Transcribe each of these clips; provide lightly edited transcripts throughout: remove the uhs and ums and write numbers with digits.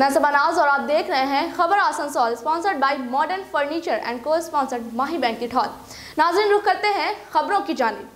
मैं सबनाज और आप देख रहे हैं खबर Asansol, sponsored by modern furniture and को स्पॉन्सर्ड माही बैंकेट हॉल। नाज़रीन, रुख करते हैं खबरों की जानिब।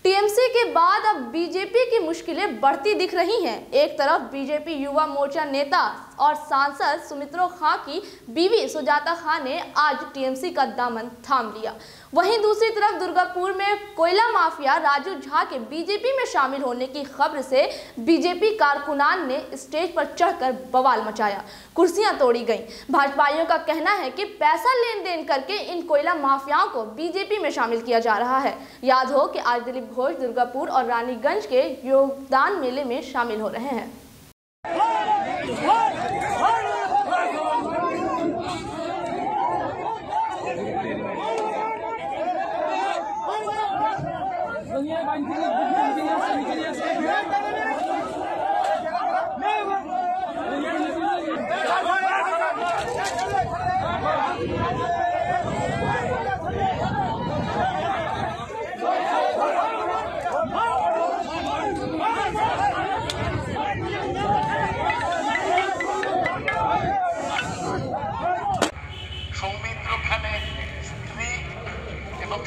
टीएमसी के बाद अब बीजेपी की मुश्किलें बढ़ती दिख रही हैं। एक तरफ बीजेपी युवा मोर्चा नेता और सांसद सुमित्रा खां की बीवी सुजाता खां ने आज टीएमसी का दामन थाम लिया, वहीं दूसरी तरफ दुर्गापुर में कोयला माफिया राजू झा के बीजेपी में शामिल होने की खबर से बीजेपी कारकुनान ने स्टेज पर चढ़कर बवाल मचाया, कुर्सियां तोड़ी गईं। भाजपाइयों का कहना है कि पैसा लेन देन करके इन कोयला माफियाओं को बीजेपी में शामिल किया जा रहा है। याद हो कि आज दिलीप घोष दुर्गापुर और रानीगंज के योगदान मेले में शामिल हो रहे हैं।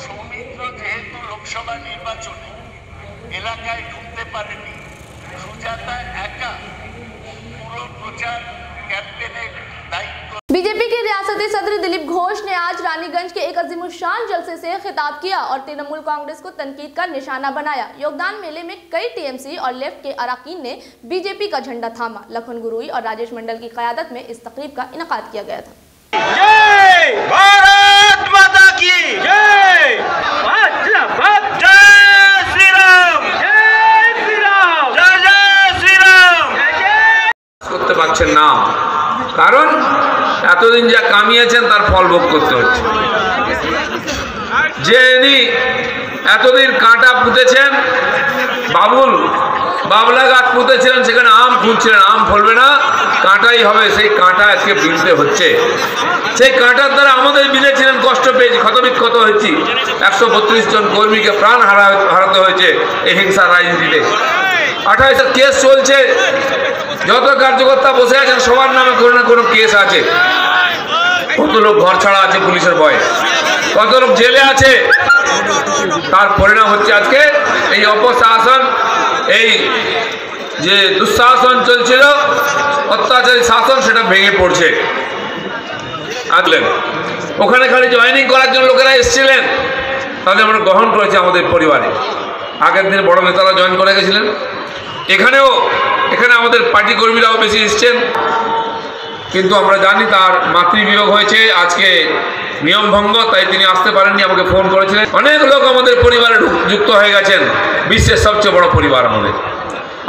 সৌমিত্র যেহেতু লোকসভা নির্বাচনে এলাকায় ঢুকতে পারেনি, সুজাতা একা পুরো প্রচার ক্যাম্পেনের দায়িত্ব। बीजेपी के रियासती सदर दिलीप घोष ने आज रानीगंज के एक अजीमुशान जलसे से खिताब किया और तृणमूल कांग्रेस को तनकीद का निशाना बनाया। योगदान मेले में कई टीएमसी और लेफ्ट के अराकीन ने बीजेपी का झंडा थामा। लखन गुरुई और राजेश मंडल की क़यादत में इस तकरीब का इनेकाद किया गया था। जय भारत माता की जय, जय श्री राम, जय श्री राम, जय श्री राम। করতে পারছেন না, কারণ এতদিন যা কামিয়েছেন তার ফল ভোগ করতে হচ্ছে। যে ইনি এতদিন কাঁটা পুঁতেছেন, বাবলা গাছ পুঁতেছিলেন, সেখানে আম খুঁজছিলেন, আম ফলবে না, কাঁটাই হবে, সেই কাঁটা আজকে বিনতে হচ্ছে। সেই কাঁটার দ্বারা আমাদের বিনেছিলেন, কষ্ট পেয়েছি, ক্ষতবিক্ষত হয়েছি। 132 জন কর্মীকে প্রাণ হারাতে হয়েছে এই হিংসার রাজনীতিতে। 28 কেস চলছে, যত কার্যকর্তা বসে আছেন সবার নামে কোনো না কোনো কেস আছে। কত লোক ঘর ছাড়া আছে পুলিশের ভয়ে, কত লোক জেলে আছে। তার পরিণাম হচ্ছে আজকে এই অপশাসন, এই যে দুঃশাসন চলছিল, অত্যাচারী শাসন, সেটা ভেঙে পড়ছে। আসলেন ওখানে খালি জয়েনিং করার জন্য লোকেরা এসেছিলেন, তাদের আমরা গ্রহণ করেছি আমাদের পরিবারে। আগের দিন বড় নেতারা জয়েন করে গেছিলেন। এখানে আমাদের পার্টি কর্মীরাও বেশি এসছেন, কিন্তু আমরা জানি তার মাতৃবিয়োগ হয়েছে আজকে, নিয়ম ভঙ্গ, তাই তিনি আসতে পারেননি। আমাকে ফোন করেছিলেন। অনেক লোক আমাদের পরিবারে যুক্ত হয়ে গেছেন, বিশ্বের সবচেয়ে বড় পরিবার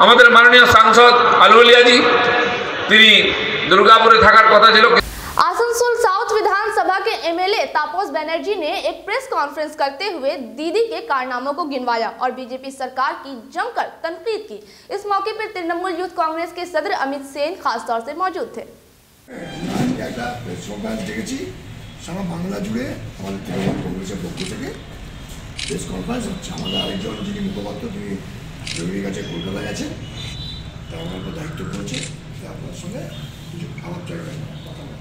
আমাদের মাননীয় সাংসদ আলুলিয়াজি, তিনি দুর্গাপুরে থাকার কথা ছিল। आसनसोल साउथ विधानसभा के एमएलए तापस बनर्जी ने एक प्रेस कॉन्फ्रेंस करते हुए दीदी के कारनामों को गिनवाया और बीजेपी सरकार की जमकर तनकीद की। इस मौके पर तृणमूल यूथ कांग्रेस के सदर अमित सेन खास तौर से मौजूद थे। সারা বাংলা জুড়ে আমাদের তৃণমূল কংগ্রেসের পক্ষ থেকে প্রেস কনফারেন্স হচ্ছে। আমাদের আরেকজন যিনি মুখপাত্র, তিনি জরুরির কাছে কলকাতা গেছেন, তা আমার একটা দায়িত্ব পড়েছে যে আপনার সঙ্গে কিছু খারাপ জায়গায় কথা বলা।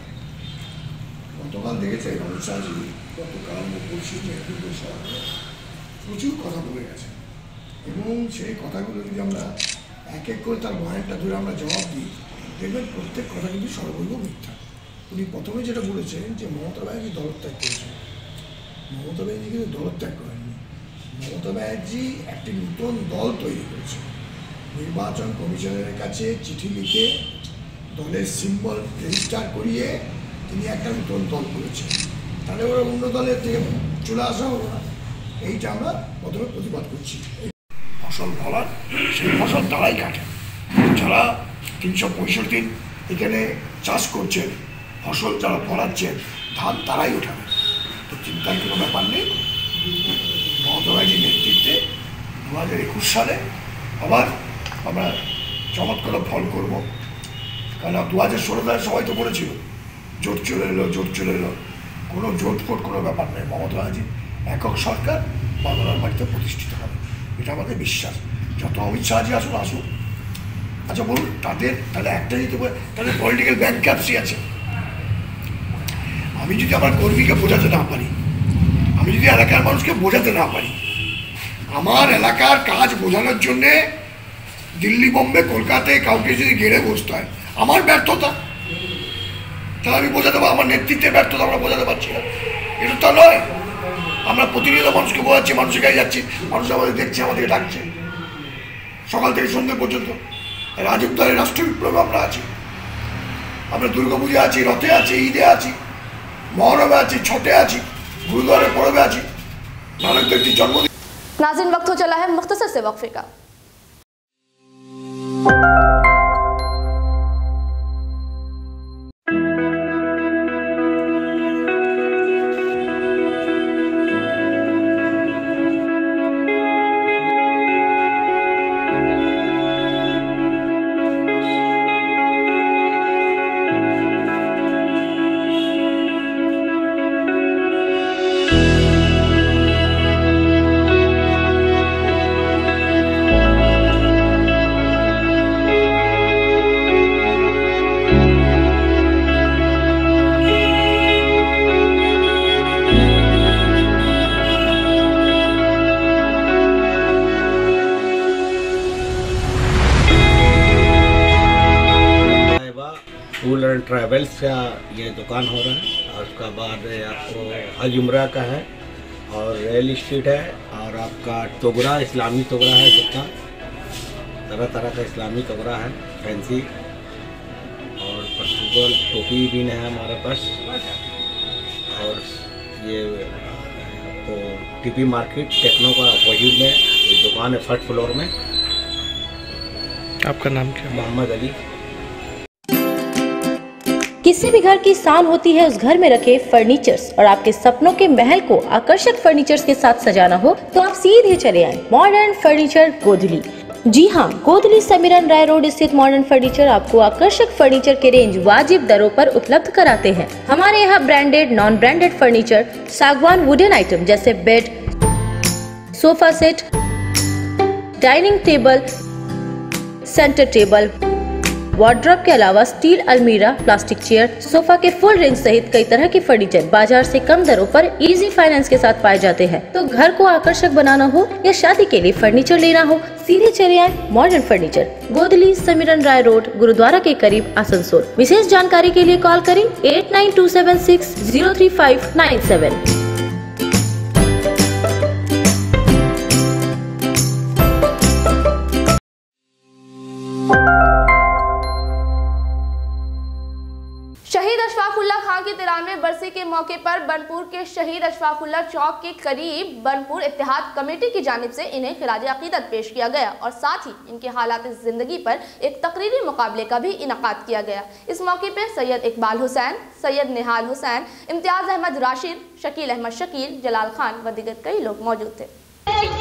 গতকাল দেখেছে অমিত শাহজি গতকাল পরশু মেদিনীপুর শহরে প্রচুর কথা বলে গেছে, এবং সেই কথাগুলো যদি আমরা এক এক করে তার পয়েন্টটা ধরে আমরা জবাব দিই, দেখবেন প্রত্যেক কথা কিন্তু সর্বৈব মিথ্যা। উনি প্রথমে যেটা বলেছেন যে মমতা ব্যানার্জি দলত্যাগ করেছেন, মমতা ব্যানার্জি কিন্তু দলত্যাগ করেননি। মমতা ব্যানার্জি একটি নতুন দল তৈরি করেছে। নির্বাচন কমিশনের কাছে চিঠি লিখে দলের সিম্বল রেজিস্টার করিয়ে তিনি একটা নতুন দল করেছেন। তাহলে ওরা অন্য দলের থেকে চলে আসা হলো না, এইটা আমরা প্রথমে প্রতিবাদ করছি। ফসল ফলান, সেই ফসল তারাই কাটে, যারা 365 দিন এখানে চাষ করছেন, ফসল যারা ফলাচ্ছেন, ধান তারাই ওঠাবে, তো চিন্তার কোনো ব্যাপার নেই। মমতা ব্যানার্জির নেতৃত্বে 2021 সালে আবার আমরা চমৎকার ফল করব। কারণ 2016 সালে সবাই তো বলেছিল জোট চলে এলো, কোনো জোটফোট কোনো ব্যাপার নেই। মমতা ব্যানার্জি একক সরকার বাংলার বাড়িতে প্রতিষ্ঠিত হবে, এটা আমাদের বিশ্বাস। যত অমিত শাহজি আসুন, আচ্ছা বলুন, তাদের তাহলে একটা দিতে পারে, তাদের পলিটিক্যাল ব্যাংক্রাপসি আছে। আমি যদি আমার কর্মীকে বোঝাতে না পারি, আমি যদি এলাকার মানুষকে বোঝাতে না পারি, আমার এলাকার কাজ বোঝানোর জন্যে দিল্লি, বোম্বে, কলকাতায় কাউকে যদি গেড়ে বসতে হয়, আমার ব্যর্থতা, তাহলে আমি বোঝাতে পারবো আমার নেতৃত্বের ব্যর্থতা আমরা বোঝাতে পারছি না। এটা তো নয়। আমরা প্রতিনিয়ত মানুষকে বোঝাচ্ছি, মানুষের কাছে যাচ্ছি, মানুষ আমাদের দেখছে, আমাদেরকে ডাকছে সকাল থেকে সন্ধ্যে পর্যন্ত। রাজত্বের রাষ্ট্র বিপ্লবে আমরা আছি, আমরা দুর্গাপূজা আছি, রথে আছি, ঈদে আছি, মহরমে আছি, ছটে আছি, गुरुद्वारे पढ़े आছি नानक देव जी जन्मदिन। नाज़रीन, वक्त हो चला है मुख्तसर से वक्फे का। टूर एंड ट्रैवल्स का ये दुकान हो रहा है, और उसका बाद आपको हज उम्रा का है, और रियल इस्टेट है, और आपका तोगरा, इस्लामी तोगरा है, जितना तरह तरह का इस्लामी तोगरा है, फैंसी और पर्सुगल टोपी भी है हमारे पास। और ये आपको टीपी मार्केट टेक्नो का अपोजिट में ये दुकान है, 1st फ्लोर में। आपका नाम क्या? मोहम्मद अली। किसी भी घर की शान होती है उस घर में रखे फर्नीचर्स, और आपके सपनों के महल को आकर्षक फर्नीचर्स के साथ सजाना हो तो आप सीधे चले आए मॉडर्न फर्नीचर गोधली। जी हाँ, गोधली समीरन राय रोड स्थित मॉडर्न फर्नीचर आपको आकर्षक फर्नीचर के रेंज वाजिब दरों पर उपलब्ध कराते हैं। हमारे यहाँ ब्रांडेड, नॉन ब्रांडेड फर्नीचर, सागवान वुडन आइटम जैसे bed, sofa set, dining table, centre table, wardrobe के अलावा स्टील अलमीरा, प्लास्टिक चेयर, सोफा के फुल रेंज सहित कई तरह के फर्नीचर बाजार से कम दरों पर इजी फाइनेंस के साथ पाए जाते हैं। तो घर को आकर्षक बनाना हो या शादी के लिए फर्नीचर लेना हो, सीधे चले आए मॉडर्न फर्नीचर, गोधली समीरन राय रोड, गुरुद्वारा के करीब, आसनसोल। विशेष जानकारी के लिए कॉल करें 8927603597। शहीद अशफाकुल्लाह खान की 93वीं बरसी के मौके पर बनपुर के शहीद अशफाकुल्लाह चौक के करीब बनपुर इत्तेहाद कमेटी की जानिब से इन्हें खिराज अकीदत पेश किया गया और साथ ही इनके हालात जिंदगी पर एक तकरीरी मुकाबले का भी इनकाद किया गया। इस मौके पर सैयद इकबाल हुसैन, सैयद निहाल हुसैन, इम्तियाज अहमद राशिद, शकील अहमद शकील, जलाल खान व दीगर कई लोग मौजूद थे।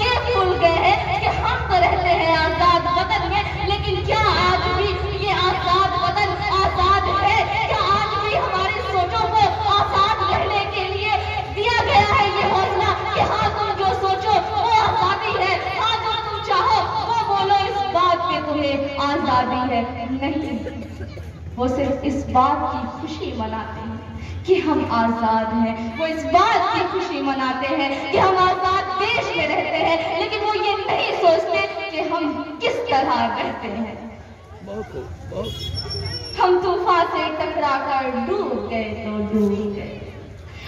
ये भूल गए हैं कि हम तो रहते हैं आजाद वतन में, लेकिन क्या आज भी ये आजाद वतन आजाद है? क्या आज भी हमारी सोचों को आजाद रहने के लिए दिया गया है ये हौसला कि हाँ तुम जो सोचो वो आजादी है, हाँ जो तुम चाहो वो बोलो, इस बात पे तुम्हें आजादी है? नहीं, वो सिर्फ इस बात की खुशी मनाते हैं कि हम आजाद हैं। वो इस बात की खुशी मनाते हैं कि हम आजाद देश में रहते हैं, लेकिन वो ये नहीं सोचते कि हम किस तरह रहते हैं। हम तूफान से टकरा कर डूब गए तो डूब गए,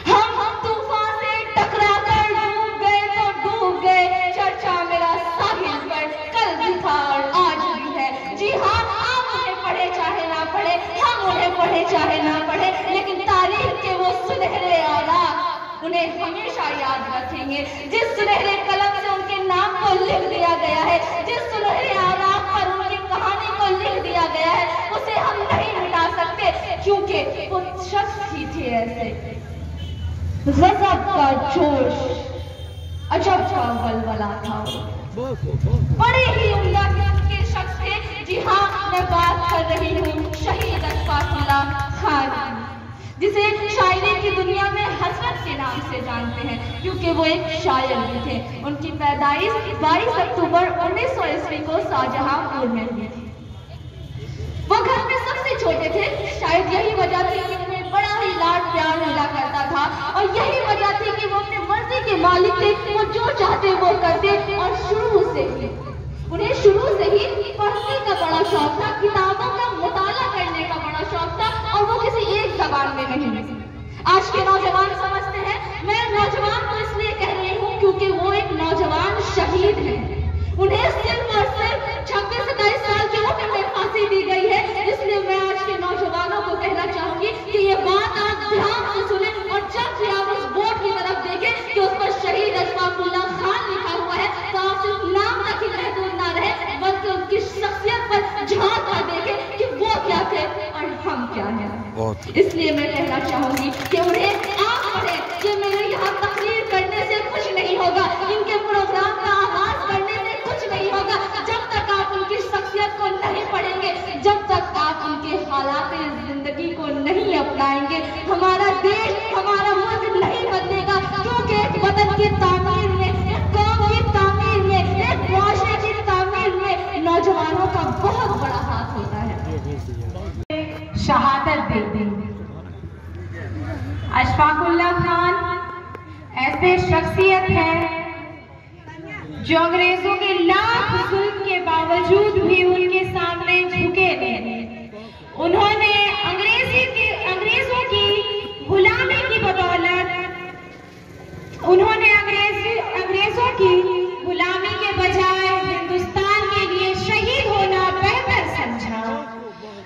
हम तूफान से टकरा कर डूब गए तो डूब गए। चर्चा मेरा साहिल पर कल भी था और आज भी है। जी हाँ, आप उन्हें पढ़े चाहे ना पढ़े, हम उन्हें पढ़े चाहे ना पढ़े, लेकिन तारीख के वो सुनहरे आराम उन्हें हमेशा याद रखेंगे। जिस सुनहरे कलम से उनके नाम को लिख दिया गया है, जिस सुनहरे आराम पर उनकी कहानी को लिख दिया गया है, उसे हम नहीं मिटा सकते, क्योंकि वो शख्स ही थे ऐसे। गजब का जोश, अजब का वलवला था, बड़े ही उम्दा के शख्स थे। जी हाँ, मैं बात कर रही हूँ शहीद अशफाकुल्लाह खान, जिसे शायरी की दुनिया में हसरत के नाम से जानते हैं, क्योंकि वो एक शायर भी थे। उनकी पैदाइश 22 अक्टूबर 1900 ईस्वी को शाहजहांपुर में हुई थी। वो घर में सबसे छोटे थे, शायद यही वजह थी कि उन्हें बड़ा ही लाड प्यार मिला करता था, और यही वजह थी कि वो अपने मर्जी के मालिक थे, वो जो चाहते वो करते। और उन्हें शुरू से ही पढ़ने का बड़ा शौक था, किताबों का मुताला करने का बड़ा शौक था, और वो किसी एक जबान में नहीं। आज के नौजवान समझते हैं, मैं नौजवान को इसलिए कह रही हूँ क्योंकि वो एक नौजवान शहीद है। उन्हें सिर्फ और सिर्फ 26-27 साल की उम्र में फांसी दी गई है। इसलिए मैं आज के नौजवानों को कहना चाहूंगी कि ये बात आप ध्यान से सुने, और जब भी आप उस बोर्ड की तरफ देखें कि उस पर शहीद अशफाकुल्लाह खान लिखा हुआ है, तो आप सिर्फ नाम तक ही महदूद ना रहे, बल्कि उनकी शख्सियत पर झांक कर देखें कि वो क्या थे और हम क्या हैं। इसलिए मैं कहना चाहूंगी कि उन्हें आप पढ़े। कि मेरे यहाँ तकरीर करने से कुछ नहीं होगा, इनके प्रोग्राम का आगाज करने से कुछ नहीं होगा, जब तक आप उनकी शख्सियत को नहीं पढ़ेंगे, जब तक आप उनके हालात जिंदगी को नहीं अपनाएंगे, हमारा देश, हमारा मुल्क नहीं बदलेगा। क्योंकि एक वतन की तामीर में, एक कौम की तामीर में, एक मुआशरे की तामीर में नौजवानों का बहुत बड़ा हाथ होता है। शहादत दे दी। अशफाकुल्लाह खान ऐसे शख्सियत है जो अंग्रेजों के लाख जुल्म के बावजूद भी उनके सामने झुके नहीं। उन्होंने अंग्रेजों की गुलामी की बदौलत, उन्होंने अंग्रेजों की गुलामी के बजाय हिंदुस्तान के लिए शहीद होना बेहतर समझा।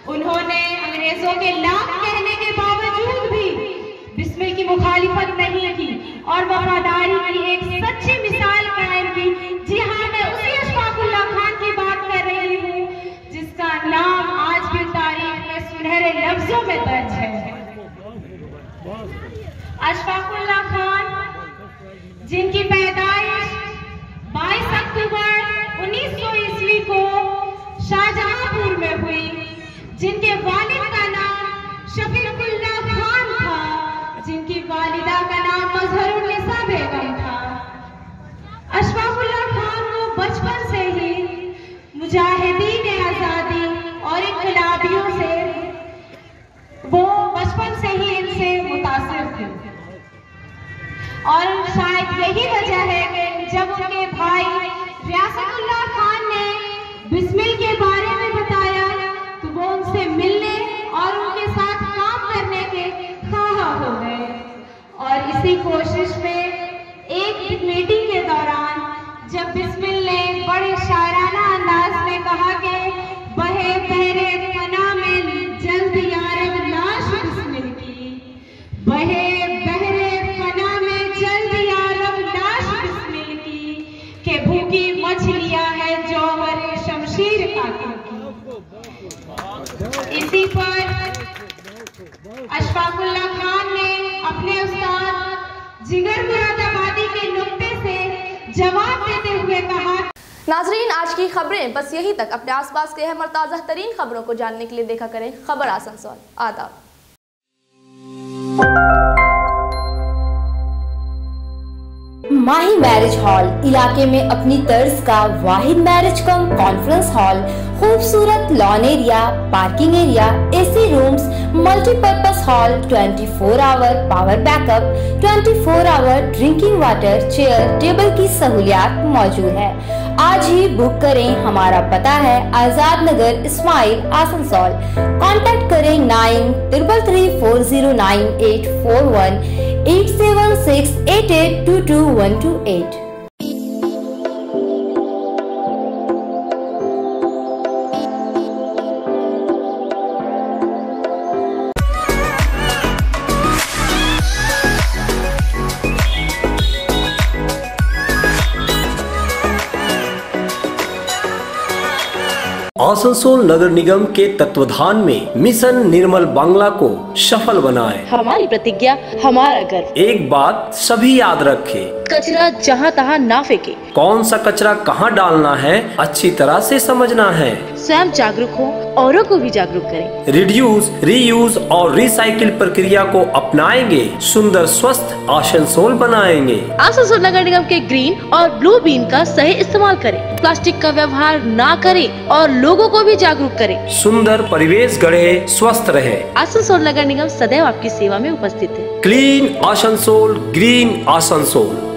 उन्होंने अंग्रेजों के लाख कहने के बावजूद भी बिस्मिल की मुखालिफत नहीं की और वफादारी की एक सच्ची मिसाल कायम की। जी हाँ, मैं उसी अशफाकुल्लाह खान की बात कर रही हूँ जिसका नाम आज भी तारीख में सुनहरे लफ्जों में दर्ज है। अशफाकुल्लाह खान, जिनकी पैदाइश 22 अक्टूबर 1900 ईस्वी को शाहजहांपुर में हुई, जिनके वालिद का नाम शफीकुल्लाह खान था, जिनकी वालिदा का नाम मजहरुन्निसा बेगम था। अशफाकुल्लाह खान को बचपन से ही मुजाहिदीन आजादी और इनकलाबियों से, वो बचपन से ही इनसे मुतासिर थे। और शायद यही वजह है कि जब उनके भाई रियासतुल्लाह खान ने बिस्मिल के बारे में बताया तो वो उनसे मिलने और उनके साथ काम करने के ख्वाह हो गए। और इसी कोशिश में एक मीटिंग के दौरान जब बिस्मिल ने बड़े शायराना अंदाज में कहा कि बहे बहरे फना में जल्द यारब लाश बिस्मिल की, बहे बहरे फना में जल्द यारब लाश बिस्मिल की, के भूखी मछलियां है जौहर शमशीर कातिल की। इसी पर अशफाकुल्लाह खान ने अपने उस्ताद जिगर मुरादाबादी के नुक्ते से जवाब देते हुए कहा। नाजरीन, आज की खबरें बस यही तक। अपने आसपास के अहम और ताज़ा तरीन खबरों को जानने के लिए देखा करें खबर आसनसोल। आदाब। माही मैरिज हॉल इलाके में अपनी तर्ज का वाहिद मैरिज कम कॉन्फ्रेंस हॉल, खूबसूरत lawn area, parking area, AC rooms, multipurpose hall, 24 hour power backup, 24 hour drinking water, chair table की सहूलियात मौजूद है। आज ही बुक करें। हमारा पता है आजाद नगर, इस्माइल, आसनसोल। कांटेक्ट करें 9334098841 8768822128। आसनसोल नगर निगम के तत्वाधान में मिशन निर्मल बांग्ला को सफल बनाएं। हमारी प्रतिज्ञा, हमारा गर्व। एक बात सभी याद रखें, कचरा जहाँ तहाँ ना फेंके। कौन सा कचरा कहाँ डालना है अच्छी तरह से समझना है। स्वयं जागरूक हो, औरों को भी जागरूक करें। रिड्यूस, रीयूज और रिसाइकिल प्रक्रिया को अपनाएंगे, सुंदर स्वस्थ आसनसोल बनाएंगे। आसनसोल नगर निगम के ग्रीन और ब्लू बीन का सही इस्तेमाल करें, प्लास्टिक का व्यवहार ना करें और लोगों को भी जागरूक करें। सुंदर परिवेश गढ़े, स्वस्थ रहे। आसनसोल नगर निगम सदैव आपकी सेवा में उपस्थित है। Clean Asansol, green Asansol.